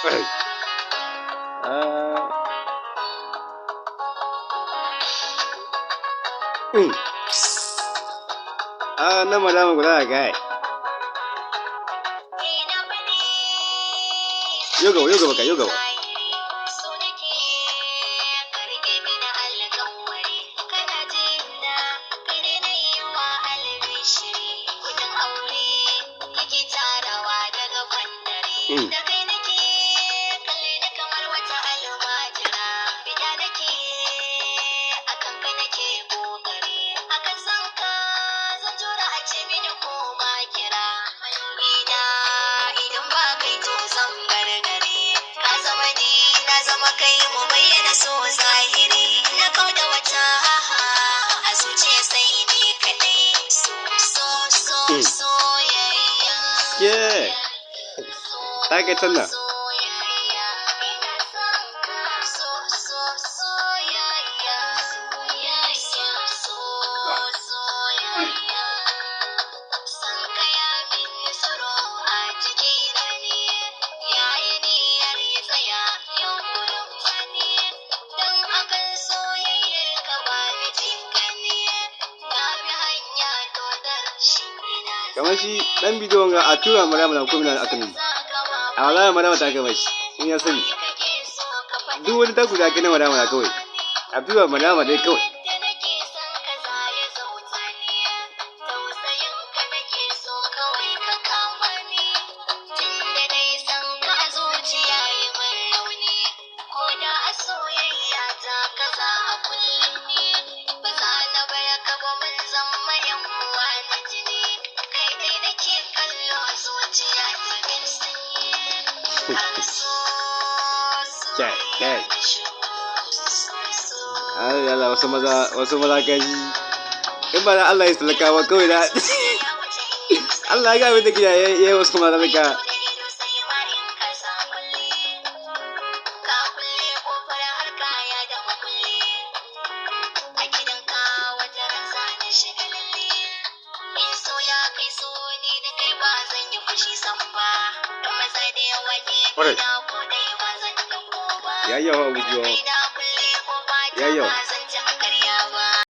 Ai. Ah. Na madama guda da kai. Yo gaba. Yeah. Take tanda. Kamar shi dan bidiyon ga a tura Maryam na kuma na akan a wallahi Maryam ta gama shi in ya sani duk wani taku da kina Maryam na kawai a tura Maryam dai kawai Kai. Allah wasu maza gaji. In ba da Allah ya talakawa kawai da Allah ya ga abin da ke yayi wasu maza talaka. Yayi yawa.